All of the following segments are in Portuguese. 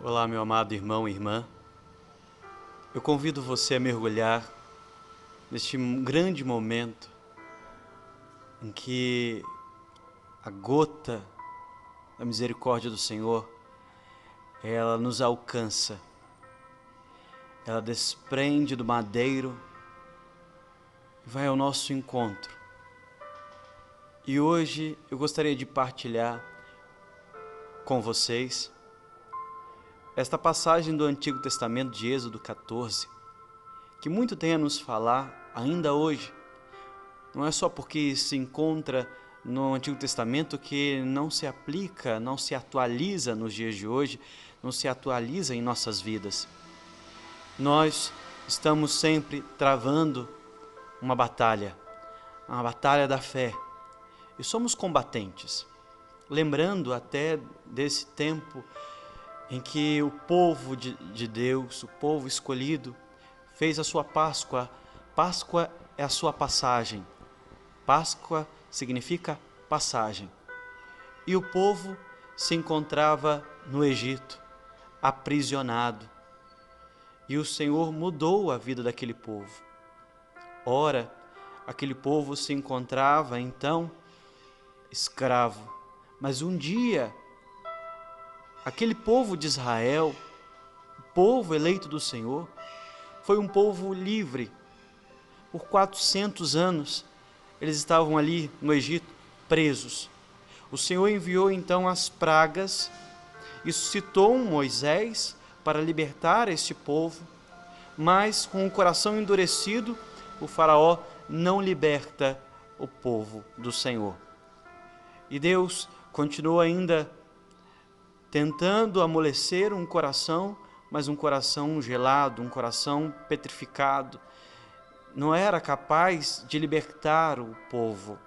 Olá, meu amado irmão e irmã. Eu convido você a mergulhar neste grande momento em que a gota da misericórdia do Senhor, ela nos alcança. Ela desprende do madeiro e vai ao nosso encontro. E hoje eu gostaria de partilhar com vocês esta passagem do Antigo Testamento de Êxodo 14, que muito tem a nos falar ainda hoje. Não é só porque se encontra no Antigo Testamento que não se aplica, não se atualiza nos dias de hoje, não se atualiza em nossas vidas. Nós estamos sempre travando uma batalha da fé, e somos combatentes. Lembrando até desse tempo em que o povo de Deus, o povo escolhido, fez a sua Páscoa. Páscoa é a sua passagem. Páscoa significa passagem. E o povo se encontrava no Egito, aprisionado. E o Senhor mudou a vida daquele povo. Ora, aquele povo se encontrava então escravo. Mas um dia, aquele povo de Israel, o povo eleito do Senhor, foi um povo livre. Por 400 anos, eles estavam ali no Egito, presos. O Senhor enviou então as pragas e suscitou um Moisés para libertar este povo, mas com o coração endurecido, o faraó não liberta o povo do Senhor. E Deus continua ainda tentando amolecer um coração, mas um coração gelado, um coração petrificado. Não era capaz de libertar o povo.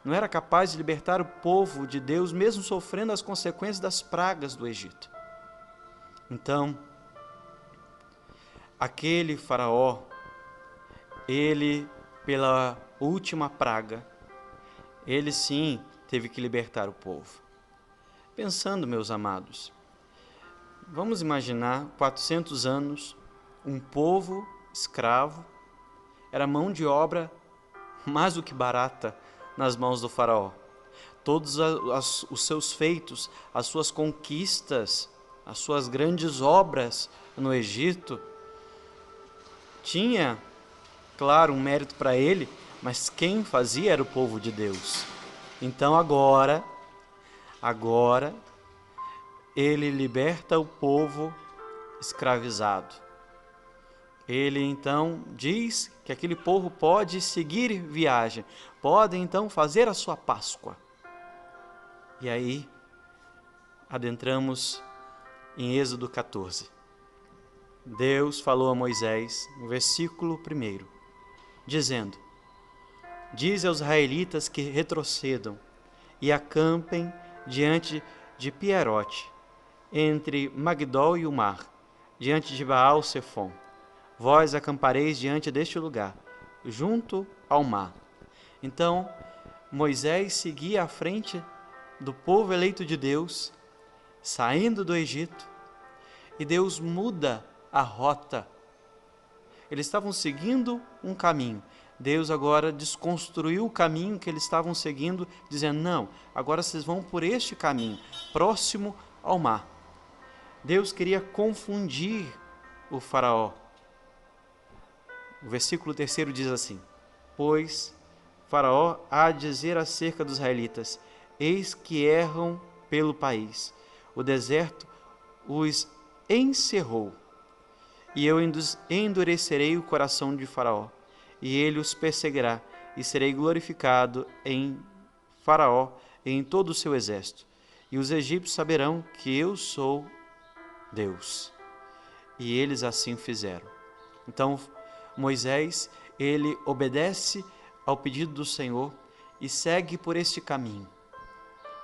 Não era capaz de libertar o povo de Deus, mesmo sofrendo as consequências das pragas do Egito. Então, aquele faraó, ele, pela última praga, ele sim teve que libertar o povo. Pensando, meus amados, vamos imaginar 400 anos, um povo escravo, era mão de obra mais do que barata nas mãos do faraó. Todos os seus feitos, as suas conquistas, as suas grandes obras no Egito, tinha, claro, um mérito para ele, mas quem fazia era o povo de Deus. Então agora, ele liberta o povo escravizado. Ele então diz que aquele povo pode seguir viagem, pode então fazer a sua Páscoa. E aí, adentramos em Êxodo 14. Deus falou a Moisés, no versículo 1, dizendo: diz aos israelitas que retrocedam e acampem diante de Pierote, entre Magdol e o mar, diante de Baal-Sefom. Vós acampareis diante deste lugar, junto ao mar. Então, Moisés seguia à frente do povo eleito de Deus, saindo do Egito, e Deus muda a rota. Eles estavam seguindo um caminho. Deus agora desconstruiu o caminho que eles estavam seguindo, dizendo: não, agora vocês vão por este caminho, próximo ao mar. Deus queria confundir o faraó. O versículo 3 diz assim: pois faraó há de dizer acerca dos israelitas: eis que erram pelo país, o deserto os encerrou, e eu endurecerei o coração de faraó, e ele os perseguirá, e serei glorificado em faraó e em todo o seu exército, e os egípcios saberão que eu sou Deus. E eles assim fizeram. Então Moisés, ele obedece ao pedido do Senhor e segue por este caminho.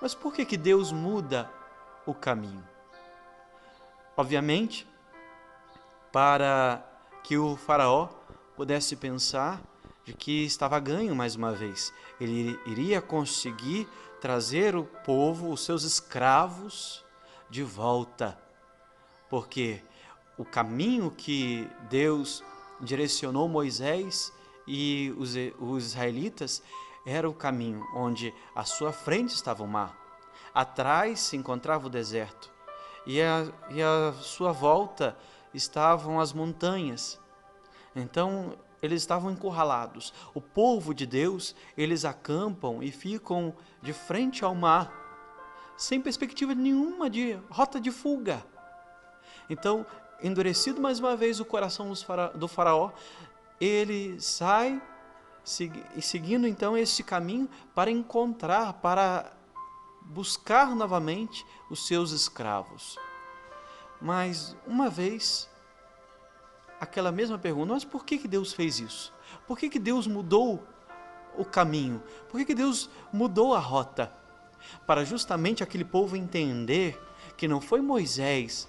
Mas por que Deus muda o caminho? Obviamente, para que o faraó pudesse pensar de que estava ganho mais uma vez. Ele iria conseguir trazer o povo, os seus escravos, de volta porque o caminho que Deus direcionou Moisés e os israelitas era o caminho onde à sua frente estava o mar, atrás se encontrava o deserto e à sua volta estavam as montanhas. Então eles estavam encurralados. O povo de Deus, eles acampam e ficam de frente ao mar, sem perspectiva nenhuma de rota de fuga. Então, endurecido mais uma vez o coração do faraó, ele sai seguindo então esse caminho para buscar novamente os seus escravos. Mas uma vez, aquela mesma pergunta: mas por que Deus fez isso? Por que Deus mudou o caminho? Por que Deus mudou a rota? Para justamente aquele povo entender que não foi Moisés,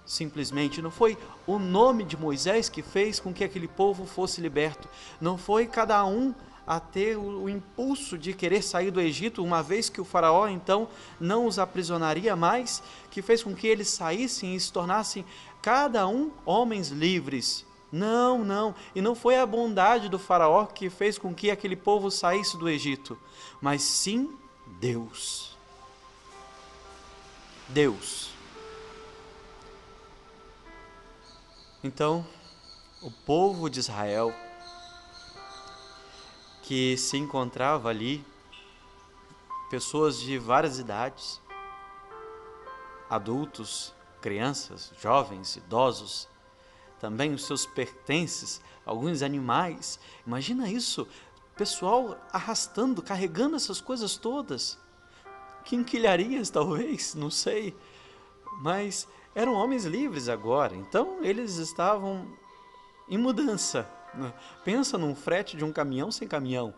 simplesmente, não foi o nome de Moisés que fez com que aquele povo fosse liberto. Não foi cada um a ter o impulso de querer sair do Egito, uma vez que o faraó então não os aprisionaria mais, que fez com que eles saíssem e se tornassem cada um homens livres. Não, não. E não foi a bondade do faraó que fez com que aquele povo saísse do Egito, mas sim Deus. Deus. Então, o povo de Israel, que se encontrava ali, pessoas de várias idades, adultos, crianças, jovens, idosos, também os seus pertences, alguns animais. Imagina isso, pessoal arrastando, carregando essas coisas todas. Quinquilharias talvez, não sei, mas eram homens livres agora, então eles estavam em mudança. Pensa num frete de um caminhão sem caminhão.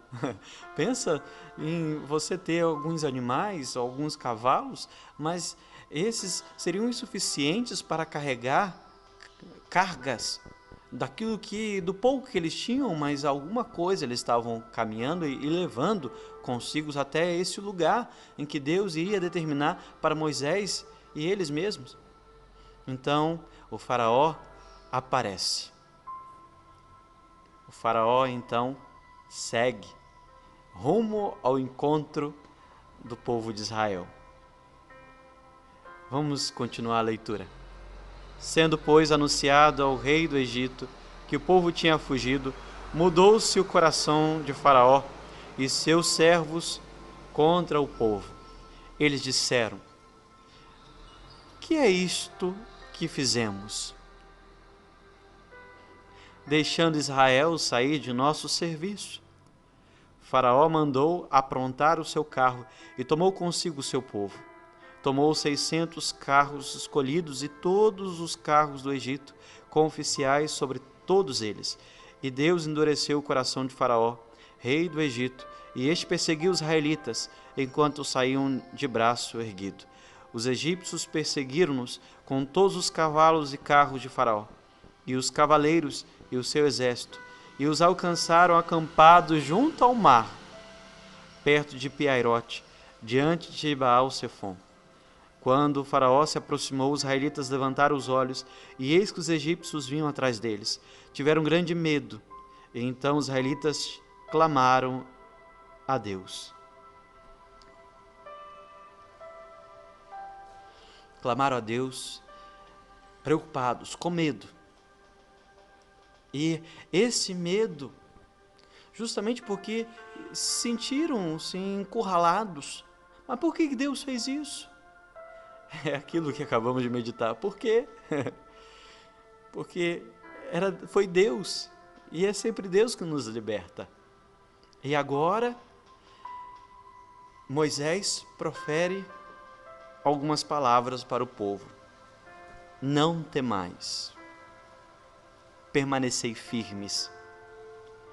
Pensa em você ter alguns animais, alguns cavalos, mas esses seriam insuficientes para carregar cargas do pouco que eles tinham, mas alguma coisa eles estavam caminhando e levando consigo até esse lugar em que Deus iria determinar para Moisés e eles mesmos. Então o faraó aparece. O faraó então segue rumo ao encontro do povo de Israel. Vamos continuar a leitura. Sendo, pois, anunciado ao rei do Egito que o povo tinha fugido, mudou-se o coração de Faraó e seus servos contra o povo. Eles disseram: que é isto que fizemos, deixando Israel sair de nosso serviço? Faraó mandou aprontar o seu carro e tomou consigo o seu povo. Tomou 600 carros escolhidos e todos os carros do Egito, com oficiais sobre todos eles. E Deus endureceu o coração de Faraó, rei do Egito, e este perseguiu os israelitas, enquanto saíam de braço erguido. Os egípcios perseguiram-nos com todos os cavalos e carros de Faraó, e os cavaleiros e o seu exército, e os alcançaram acampados junto ao mar, perto de Piairote, diante de Baal-Sefom. Quando o faraó se aproximou, os israelitas levantaram os olhos, e eis que os egípcios vinham atrás deles. Tiveram grande medo, e então os israelitas clamaram a Deus. Clamaram a Deus, preocupados, com medo. E esse medo, justamente porque sentiram-se encurralados. Mas por que Deus fez isso? É aquilo que acabamos de meditar. Por quê? Porque foi Deus, e é sempre Deus que nos liberta. E agora, Moisés profere algumas palavras para o povo. Não temais, permanecei firmes,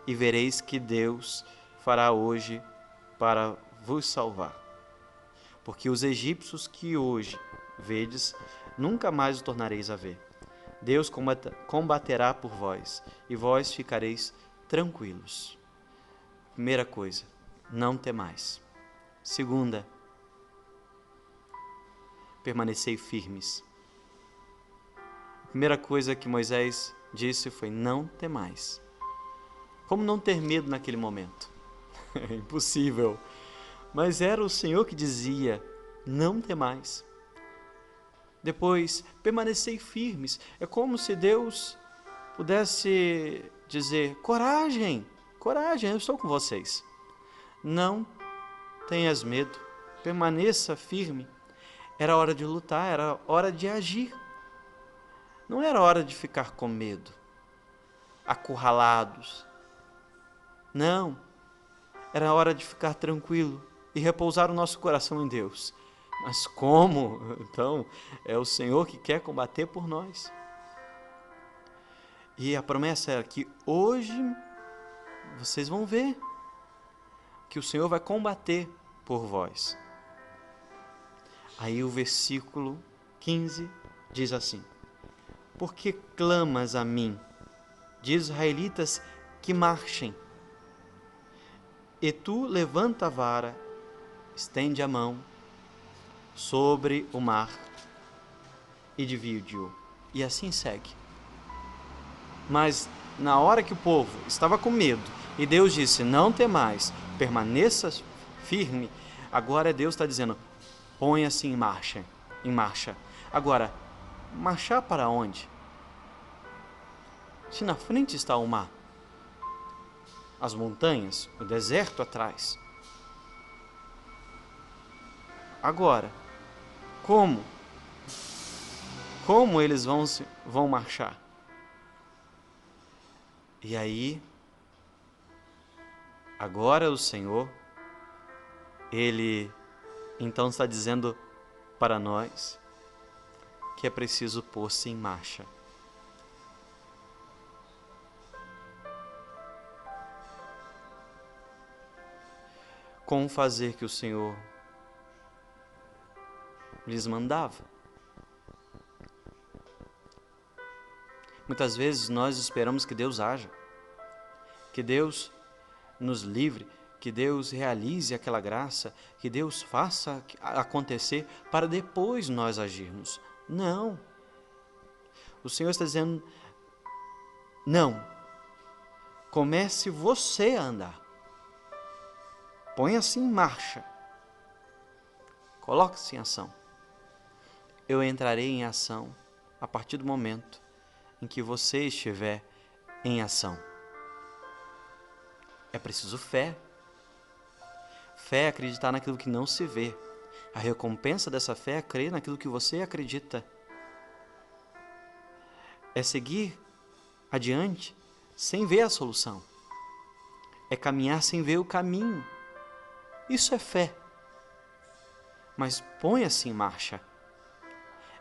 e vereis que Deus fará hoje para vos salvar. Porque os egípcios que hoje vedes, nunca mais os tornareis a ver. Deus combaterá por vós, e vós ficareis tranquilos. Primeira coisa, não temais. Segunda, permanecei firmes. A primeira coisa que Moisés disse foi: não temais. Como não ter medo naquele momento? É impossível. Mas era o Senhor que dizia: não temais. Depois, permanecei firmes. É como se Deus pudesse dizer: coragem, coragem, eu estou com vocês. Não tenhas medo, permaneça firme. Era hora de lutar, era hora de agir. Não era hora de ficar com medo, acurralados. Não, era hora de ficar tranquilo e repousar o nosso coração em Deus. Mas como? Então, é o Senhor que quer combater por nós. E a promessa era que hoje vocês vão ver que o Senhor vai combater por vós. Aí o versículo 15 diz assim: por que clamas a mim, de israelitas que marchem? E tu levanta a vara, estende a mão sobre o mar e divide-o. E assim segue. Mas na hora que o povo estava com medo e Deus disse: não temais, permaneça firme, agora Deus está dizendo: ponha-se em marcha. Agora, marchar para onde? Se na frente está o mar, as montanhas, o deserto atrás. Agora, como? Como eles vão marchar? E aí, agora o Senhor, Ele então está dizendo para nós que é preciso pôr-se em marcha. Como fazer que o Senhor lhes mandava? Muitas vezes nós esperamos que Deus haja, que Deus nos livre, que Deus realize aquela graça, que Deus faça acontecer para depois nós agirmos. Não. O Senhor está dizendo: não. Comece você a andar. Ponha-se em marcha. Coloque-se em ação. Eu entrarei em ação a partir do momento em que você estiver em ação. É preciso fé. Fé é acreditar naquilo que não se vê. A recompensa dessa fé é crer naquilo que você acredita. É seguir adiante sem ver a solução. É caminhar sem ver o caminho. Isso é fé. Mas ponha-se em marcha.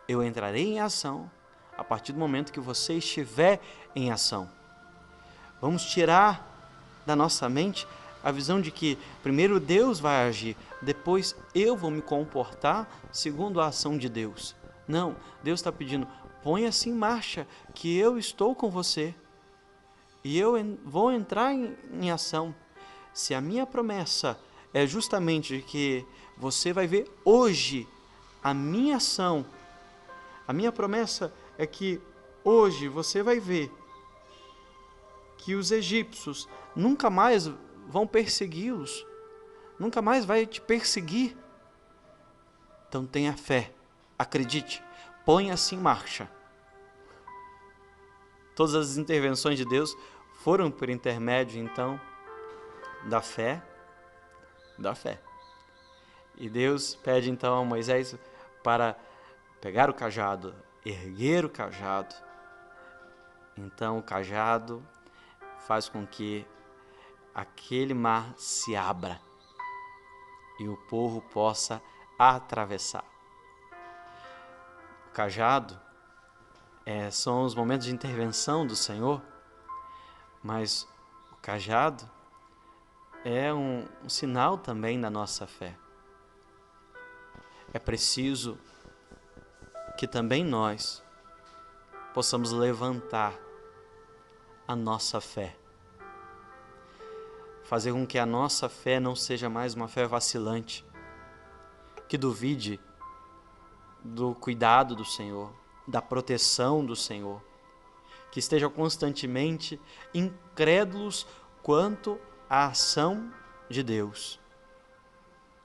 Eu entrarei em ação a partir do momento que você estiver em ação. Vamos tirar da nossa mente a visão de que primeiro Deus vai agir, depois eu vou me comportar segundo a ação de Deus. Não, Deus está pedindo: ponha-se em marcha, que eu estou com você e eu vou entrar em ação. Se a minha promessa é justamente que você vai ver hoje a minha ação, a minha promessa é que hoje você vai ver que os egípcios nunca mais vão persegui-los, nunca mais vai te perseguir. Então tenha fé, acredite, ponha-se em marcha. Todas as intervenções de Deus foram por intermédio, então, da fé. E Deus pede então a Moisés para pegar o cajado, erguer o cajado. Então o cajado faz com que aquele mar se abra e o povo possa atravessar. O cajado são os momentos de intervenção do Senhor, mas o cajado é um sinal também da nossa fé. É preciso que também nós possamos levantar a nossa fé. Fazer com que a nossa fé não seja mais uma fé vacilante, que duvide do cuidado do Senhor, da proteção do Senhor, que estejam constantemente incrédulos quanto à ação de Deus.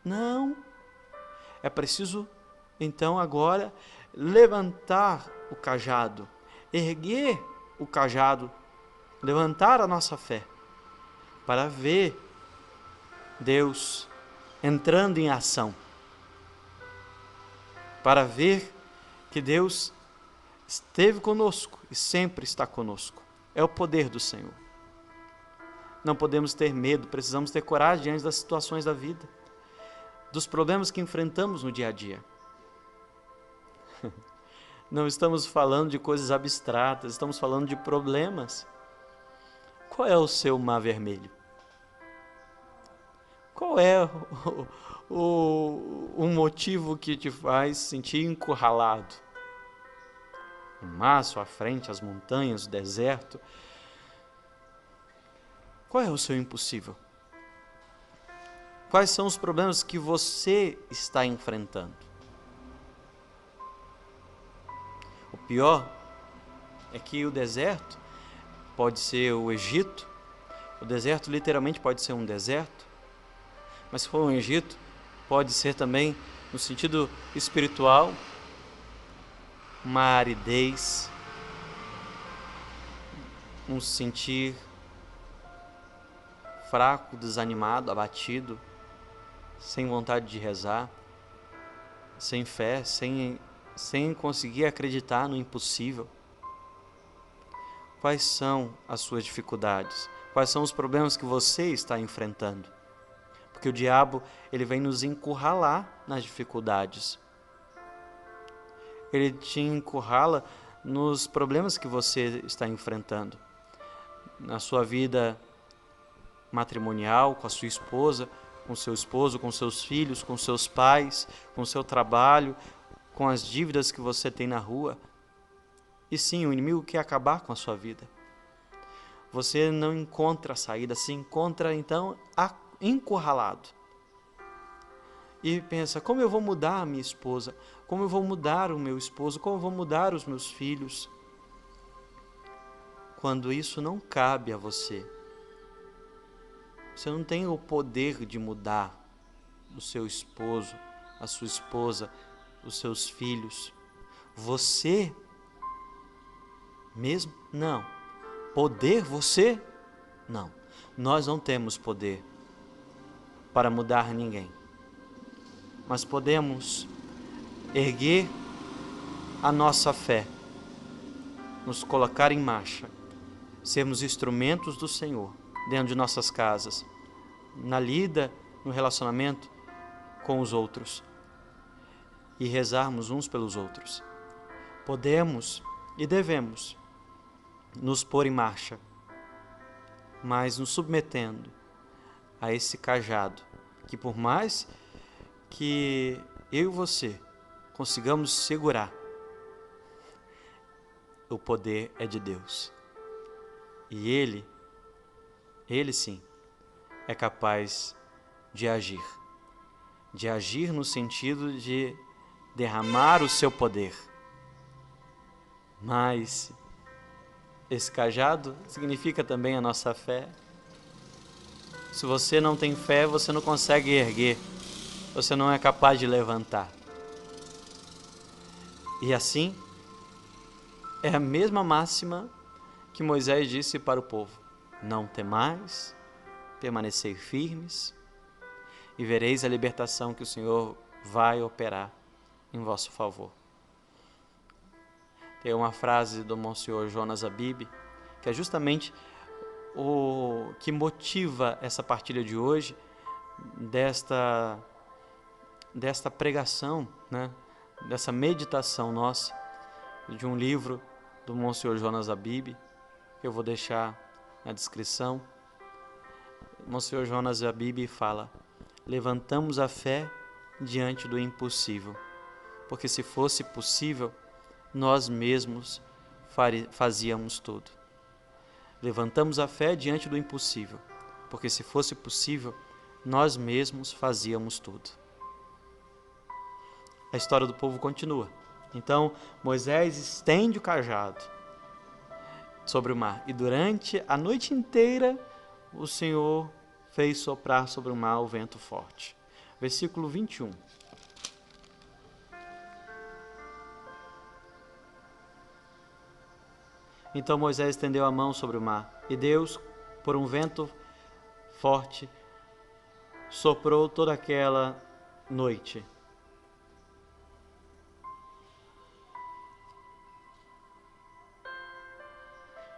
Não, é preciso então agora levantar o cajado, erguer o cajado, levantar a nossa fé, para ver Deus entrando em ação, para ver que Deus esteve conosco e sempre está conosco. É o poder do Senhor. Não podemos ter medo, precisamos ter coragem diante das situações da vida, dos problemas que enfrentamos no dia a dia. Não estamos falando de coisas abstratas, estamos falando de problemas. Qual é o seu mar vermelho? Qual é o motivo que te faz sentir encurralado? O mar à sua frente, as montanhas, o deserto. Qual é o seu impossível? Quais são os problemas que você está enfrentando? O pior é que o deserto pode ser o Egito. O deserto literalmente pode ser um deserto. Mas se for um Egito, pode ser também, no sentido espiritual, uma aridez, um sentir fraco, desanimado, abatido, sem vontade de rezar, sem fé, sem conseguir acreditar no impossível. Quais são as suas dificuldades? Quais são os problemas que você está enfrentando? Porque o diabo, ele vem nos encurralar nas dificuldades. Ele te encurrala nos problemas que você está enfrentando. Na sua vida matrimonial, com a sua esposa, com o seu esposo, com seus filhos, com seus pais, com o seu trabalho, com as dívidas que você tem na rua. E sim, o inimigo quer acabar com a sua vida. Você não encontra a saída, se encontra então encurralado. E pensa, como eu vou mudar a minha esposa? Como eu vou mudar o meu esposo? Como eu vou mudar os meus filhos? Quando isso não cabe a você. Você não tem o poder de mudar o seu esposo, a sua esposa, os seus filhos. Você mesmo? Não. Poder você? Não. Nós não temos poder para mudar ninguém. Mas podemos erguer a nossa fé, nos colocar em marcha, sermos instrumentos do Senhor dentro de nossas casas, na lida, no relacionamento com os outros e rezarmos uns pelos outros. Podemos e devemos nos pôr em marcha, mas nos submetendo a esse cajado, que por mais que eu e você consigamos segurar, o poder é de Deus. E Ele sim, é capaz de agir no sentido de derramar o seu poder. Mas esse cajado significa também a nossa fé. Se você não tem fé, você não consegue erguer, você não é capaz de levantar. E assim, é a mesma máxima que Moisés disse para o povo: não temais, permanecei firmes, e vereis a libertação que o Senhor vai operar em vosso favor. Tem uma frase do Monsenhor Jonas Abib, que é justamente o que motiva essa partilha de hoje, desta pregação, né? Dessa meditação nossa, de um livro do Monsenhor Jonas Abib, que eu vou deixar na descrição. Monsenhor Jonas Abib fala: levantamos a fé diante do impossível, porque se fosse possível, nós mesmos fazíamos tudo. Levantamos a fé diante do impossível, porque se fosse possível, nós mesmos fazíamos tudo. A história do povo continua. Então Moisés estende o cajado sobre o mar, e durante a noite inteira o Senhor fez soprar sobre o mar o vento forte. Versículo 21. Então Moisés estendeu a mão sobre o mar, e Deus, por um vento forte, soprou toda aquela noite.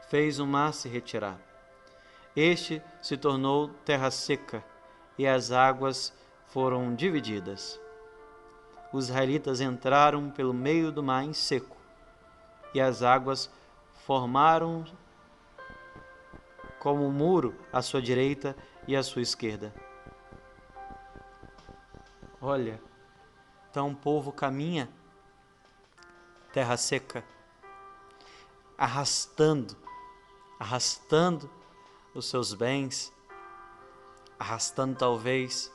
Fez o mar se retirar. Este se tornou terra seca, e as águas foram divididas. Os israelitas entraram pelo meio do mar em seco, e as águas formaram como um muro à sua direita e à sua esquerda. Olha, então o povo caminha terra seca, arrastando os seus bens, arrastando talvez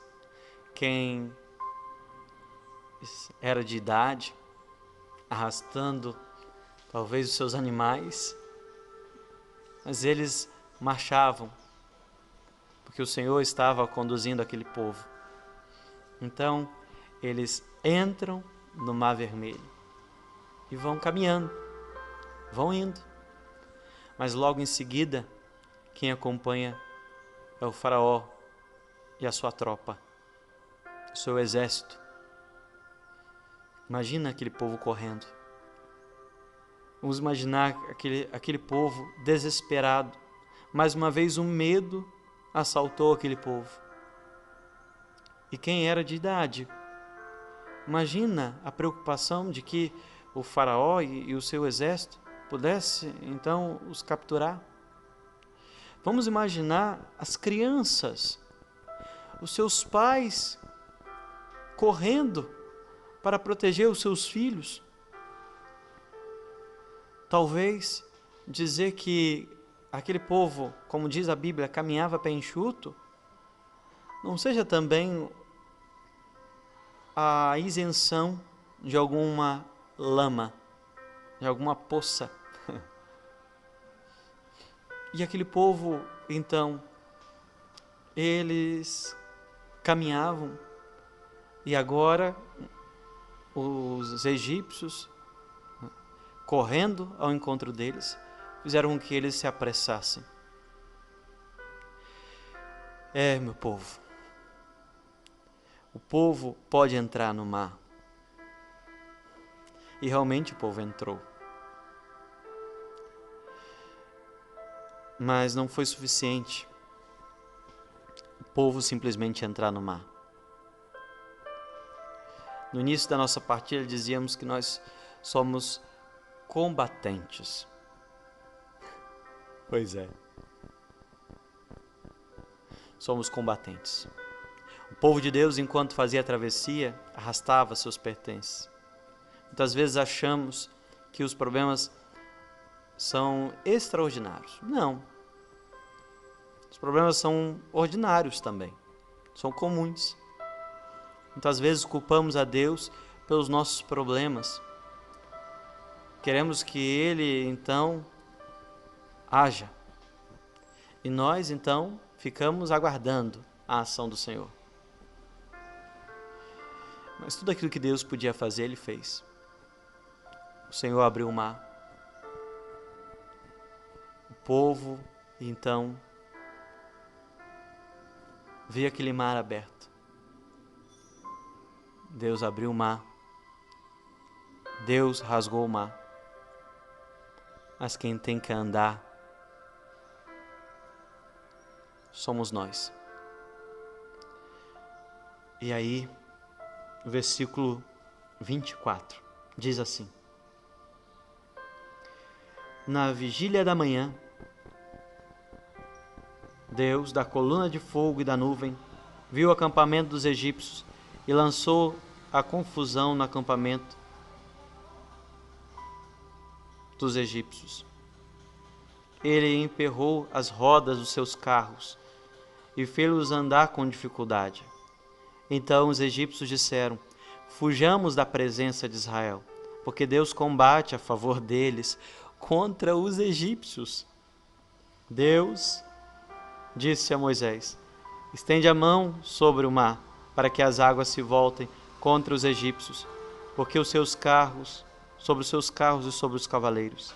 quem era de idade, arrastando talvez os seus animais, mas eles marchavam, porque o Senhor estava conduzindo aquele povo. Então, eles entram no Mar Vermelho e vão caminhando, vão indo. Mas logo em seguida, quem acompanha é o faraó e a sua tropa, o seu exército. Imagina aquele povo correndo. Vamos imaginar aquele povo desesperado. Mais uma vez o medo assaltou aquele povo. E quem era de idade? Imagina a preocupação de que o faraó e o seu exército pudesse então os capturar. Vamos imaginar as crianças, os seus pais correndo para proteger os seus filhos. Talvez dizer que aquele povo, como diz a Bíblia, caminhava pé enxuto, não seja também a isenção de alguma lama, de alguma poça. E aquele povo, então, eles caminhavam, e agora os egípcios, correndo ao encontro deles, fizeram com que eles se apressassem. Meu povo, o povo pode entrar no mar. E realmente o povo entrou. Mas não foi suficiente o povo simplesmente entrar no mar. No início da nossa partilha dizíamos que nós somos combatentes. Pois é. Somos combatentes. O povo de Deus, enquanto fazia a travessia, arrastava seus pertences. Muitas vezes achamos que os problemas são extraordinários. Não. Os problemas são ordinários também. São comuns. Muitas vezes culpamos a Deus pelos nossos problemas. Queremos que Ele, então, haja. E nós, então, ficamos aguardando a ação do Senhor. Mas tudo aquilo que Deus podia fazer, Ele fez. O Senhor abriu o mar. O povo, então, viu aquele mar aberto. Deus abriu o mar. Deus rasgou o mar. Mas quem tem que andar somos nós. E aí, o versículo 24 diz assim: na vigília da manhã, Deus, da coluna de fogo e da nuvem, viu o acampamento dos egípcios e lançou a confusão no acampamento dos egípcios. Ele emperrou as rodas dos seus carros e fez-los andar com dificuldade. Então os egípcios disseram: fujamos da presença de Israel. porque Deus combate a favor deles contra os egípcios. Deus disse a Moisés: estende a mão sobre o mar, para que as águas se voltem contra os egípcios, porque sobre os seus carros e sobre os cavaleiros.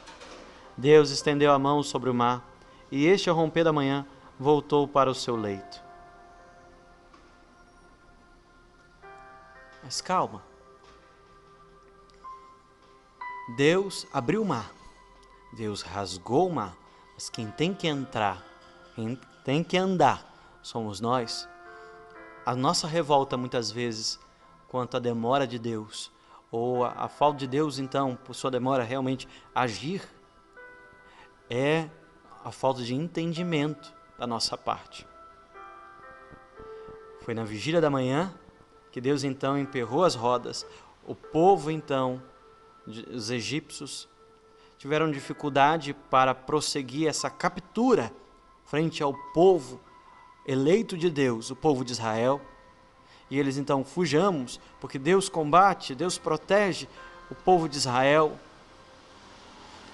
Deus estendeu a mão sobre o mar, e este, ao romper da manhã, voltou para o seu leito. Mas calma. Deus abriu o mar, Deus rasgou o mar, mas quem tem que entrar, quem tem que andar, somos nós. A nossa revolta, muitas vezes, quanto à demora de Deus, ou a falta de Deus, então, por sua demora realmente agir, é a falta de entendimento da nossa parte. Foi na vigília da manhã que Deus, então, emperrou as rodas. O povo, então, os egípcios, tiveram dificuldade para prosseguir essa captura frente ao povo eleito de Deus, o povo de Israel. E eles então: fujamos, porque Deus combate, Deus protege o povo de Israel.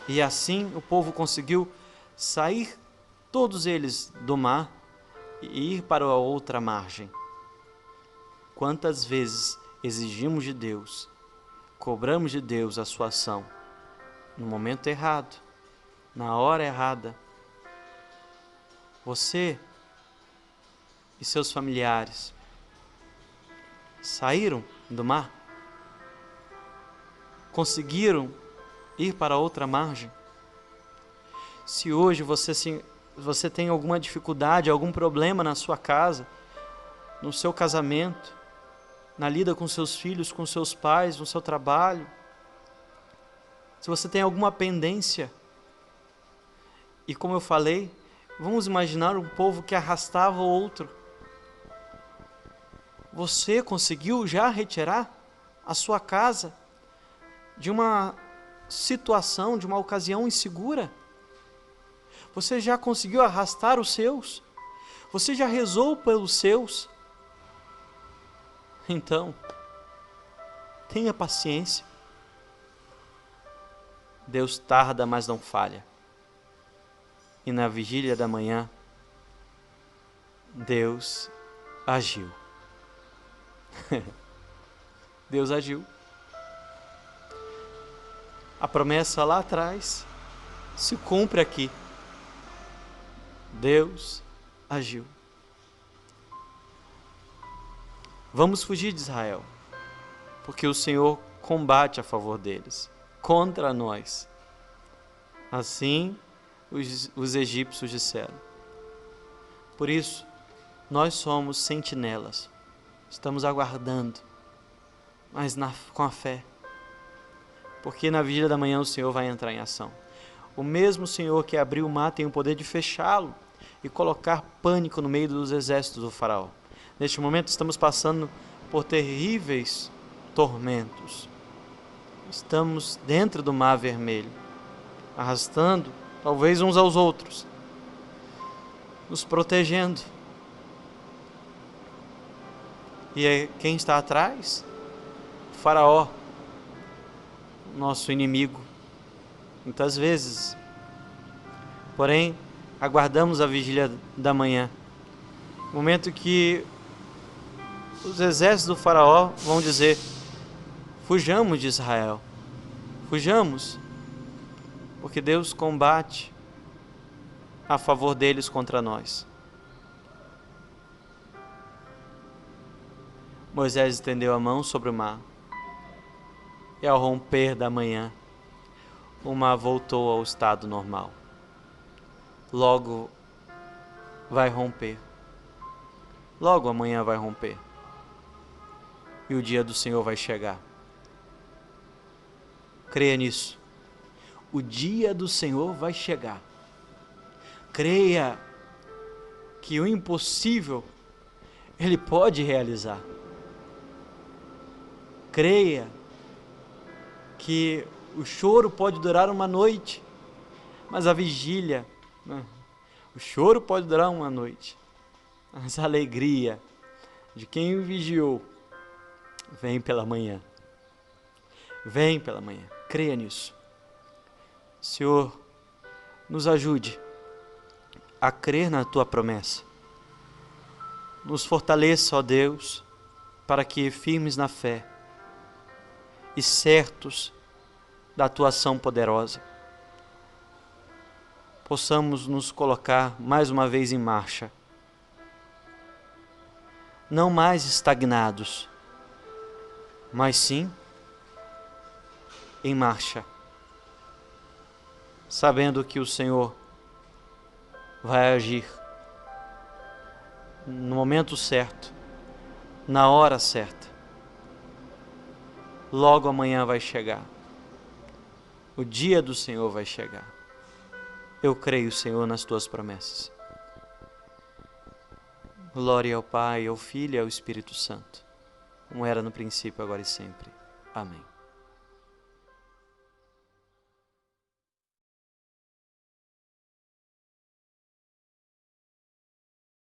E assim o povo conseguiu sair, todos eles, do mar e ir para a outra margem. Quantas vezes exigimos de Deus, cobramos de Deus a sua ação no momento errado, na hora errada? Você e seus familiares saíram do mar? Conseguiram ir para outra margem? Se hoje você tem alguma dificuldade, algum problema na sua casa, no seu casamento, na lida com seus filhos, com seus pais, no seu trabalho, se você tem alguma pendência, e como eu falei, vamos imaginar um povo que arrastava o outro. Você conseguiu já retirar a sua casa de uma situação, de uma ocasião insegura? Você já conseguiu arrastar os seus? Você já rezou pelos seus? Então, tenha paciência. Deus tarda, mas não falha. E na vigília da manhã, Deus agiu. Deus agiu. A promessa lá atrás se cumpre aqui. Deus agiu. Vamos fugir de Israel, porque o Senhor combate a favor deles, contra nós. Assim os egípcios disseram. Por isso, nós somos sentinelas, estamos aguardando, mas com a fé, porque na vigília da manhã o Senhor vai entrar em ação. O mesmo Senhor que abriu o mar tem o poder de fechá-lo e colocar pânico no meio dos exércitos do faraó. Neste momento estamos passando por terríveis tormentos. Estamos dentro do mar vermelho, arrastando talvez uns aos outros, nos protegendo. E quem está atrás? O faraó, nosso inimigo, muitas vezes. Porém, aguardamos a vigília da manhã, momento que os exércitos do faraó vão dizer: fujamos de Israel, fujamos, porque Deus combate a favor deles contra nós. Moisés estendeu a mão sobre o mar, e ao romper da manhã, o mar voltou ao estado normal. Logo vai romper, logo amanhã vai romper, e o dia do Senhor vai chegar. Creia nisso. O dia do Senhor vai chegar. Creia que o impossível Ele pode realizar. Creia que o choro pode durar uma noite, mas a vigília, o choro pode durar uma noite, mas a alegria de quem vigiou vem pela manhã. Vem pela manhã, creia nisso. Senhor, nos ajude a crer na Tua promessa. Nos fortaleça, ó Deus, para que, firmes na fé e certos da Tua ação poderosa, possamos nos colocar mais uma vez em marcha. Não mais estagnados, mas sim em marcha, sabendo que o Senhor vai agir no momento certo, na hora certa. Logo amanhã vai chegar, o dia do Senhor vai chegar. Eu creio, Senhor, nas Tuas promessas. Glória ao Pai, ao Filho e ao Espírito Santo, como era no princípio, agora e sempre. Amém.